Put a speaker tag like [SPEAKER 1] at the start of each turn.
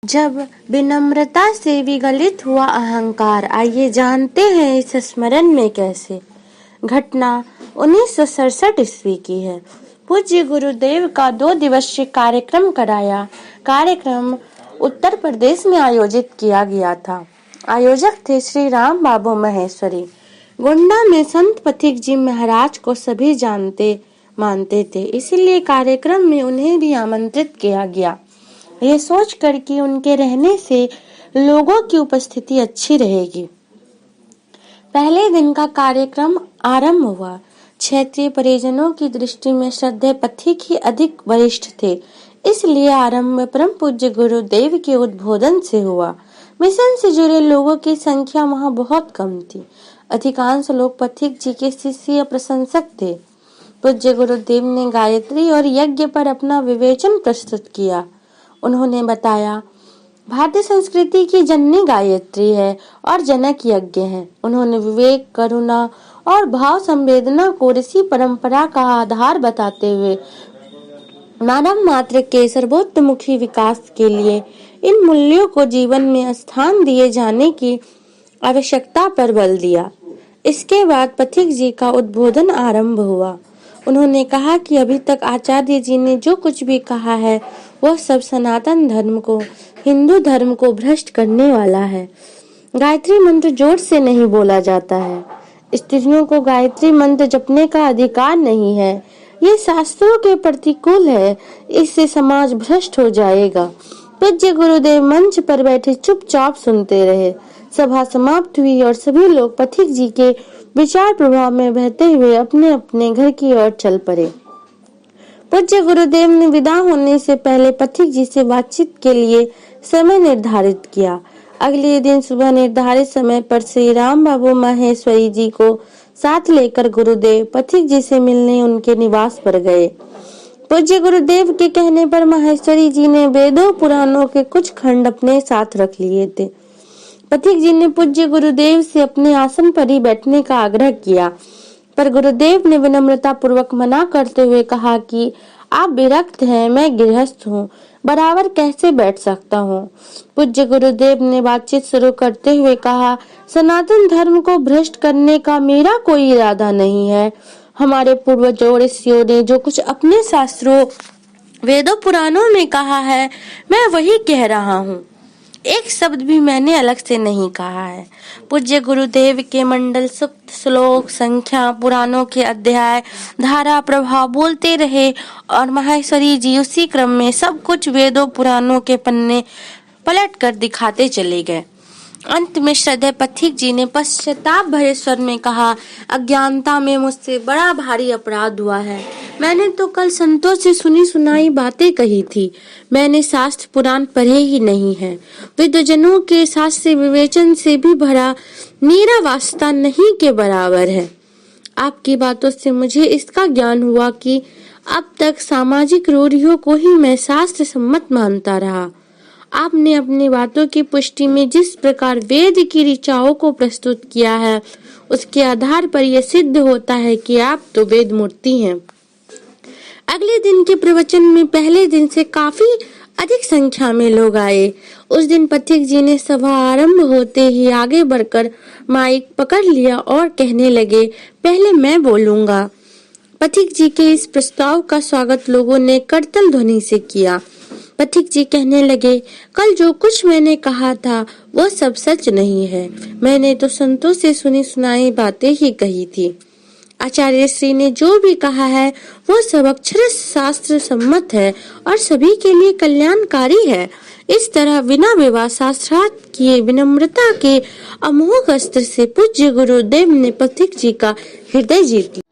[SPEAKER 1] जब विनम्रता से विगलित हुआ अहंकार, आइए जानते हैं इस स्मरण में कैसे। घटना 1967 ईस्वी की है। पूज्य गुरुदेव का 2 दिवसीय कार्यक्रम कराया। कार्यक्रम उत्तर प्रदेश में आयोजित किया गया था। आयोजक थे श्री राम बाबू महेश्वरी। गोंडा में संत पथिक जी महाराज को सभी जानते मानते थे, इसीलिए कार्यक्रम में उन्हें भी आमंत्रित किया गया, ये सोचकर कि उनके रहने से लोगों की उपस्थिति अच्छी रहेगी। पहले दिन का कार्यक्रम आरंभ हुआ। क्षेत्रीय परिजनों की दृष्टि में श्रद्धेय पथिक ही अधिक वरिष्ठ थे, इसलिए आरंभ में परम पूज्य गुरुदेव के उद्बोधन से हुआ। मिशन से जुड़े लोगों की संख्या वहां बहुत कम थी। अधिकांश लोग पथिक जी के शिष्य प्रशंसक थे। पूज्य गुरुदेव ने गायत्री और यज्ञ पर अपना विवेचन प्रस्तुत किया। उन्होंने बताया, भारतीय संस्कृति की जननी गायत्री है और जनक यज्ञ है। उन्होंने विवेक, करुणा और भाव संवेदना को ऋषि परंपरा का आधार बताते हुए मानव मात्र के सर्वोत्तमुखी विकास के लिए इन मूल्यों को जीवन में स्थान दिए जाने की आवश्यकता पर बल दिया। इसके बाद पथिक जी का उद्बोधन आरंभ हुआ। उन्होंने कहा कि अभी तक आचार्य जी ने जो कुछ भी कहा है वह सब सनातन धर्म को, हिंदू धर्म को भ्रष्ट करने वाला है। गायत्री मंत्र जोर से नहीं बोला जाता है। स्त्रियों को गायत्री मंत्र जपने का अधिकार नहीं है। ये शास्त्रों के प्रतिकूल है। इससे समाज भ्रष्ट हो जाएगा। पूज्य गुरुदेव मंच पर बैठे चुपचाप सुनते रहे। सभा समाप्त हुई और सभी लोग पथिक जी के विचार प्रभाव में बहते हुए अपने अपने घर की ओर चल पड़े। पूज्य गुरुदेव ने विदा होने से पहले पथिक जी से बातचीत के लिए समय निर्धारित किया। अगले दिन सुबह निर्धारित समय पर श्री राम बाबू महेश्वरी जी को साथ लेकर गुरुदेव पथिक जी से मिलने उनके निवास पर गए। पूज्य गुरुदेव के कहने पर महेश्वरी जी ने वेदों पुराणों के कुछ खंड अपने साथ रख लिए थे। पथिक जी ने पूज्य गुरुदेव से अपने आसन पर ही बैठने का आग्रह किया, पर गुरुदेव ने विनम्रता पूर्वक मना करते हुए कहा कि आप विरक्त हैं, मैं गृहस्थ हूँ, बराबर कैसे बैठ सकता हूँ। पूज्य गुरुदेव ने बातचीत शुरू करते हुए कहा, सनातन धर्म को भ्रष्ट करने का मेरा कोई इरादा नहीं है। हमारे पूर्वजों ऋषियों ने जो कुछ अपने शास्त्रों, वेदों, पुराणों में कहा है, मैं वही कह रहा हूँ। एक शब्द भी मैंने अलग से नहीं कहा है। पूज्य गुरुदेव के मंडल सूक्त, श्लोक, संख्या, पुराणों के अध्याय, धारा, प्रभाव बोलते रहे और महेश्वरी जी उसी क्रम में सब कुछ वेदों पुराणों के पन्ने पलट कर दिखाते चले गए। अंत में श्रद्धेय पथिक जी ने पश्चाताप भरे स्वर में कहा, अज्ञानता में मुझसे बड़ा भारी अपराध हुआ है। मैंने तो कल संतों से सुनी सुनाई बातें कही थी। मैंने शास्त्र पुराण पढ़े ही नहीं है। विद्वजनों के शास्त्र विवेचन से भी भरा मेरा वास्ता नहीं के बराबर है। आपकी बातों से मुझे इसका ज्ञान हुआ कि अब तक सामाजिक रूढ़ियों को ही मैं शास्त्र सम्मत मानता रहा। आपने अपनी बातों की पुष्टि में जिस प्रकार वेद की ऋचाओं को प्रस्तुत किया है, उसके आधार पर यह सिद्ध होता है कि आप तो वेद मूर्ति हैं। अगले दिन के प्रवचन में पहले दिन से काफी अधिक संख्या में लोग आए। उस दिन पथिक जी ने सभा आरंभ होते ही आगे बढ़कर माइक पकड़ लिया और कहने लगे, पहले मैं बोलूंगा। पथिक जी के इस प्रस्ताव का स्वागत लोगों ने करतल ध्वनि से किया। पथिक जी कहने लगे, कल जो कुछ मैंने कहा था वो सब सच नहीं है। मैंने तो संतों से सुनी सुनाई बातें ही कही थी। आचार्य श्री ने जो भी कहा है वो सब अक्षर शास्त्र सम्मत है और सभी के लिए कल्याणकारी है। इस तरह बिना विवाद शास्त्रार्थ किए विनम्रता के अमोघ अस्त्र से पूज्य गुरुदेव ने पथिक जी का हृदय जीत लिया।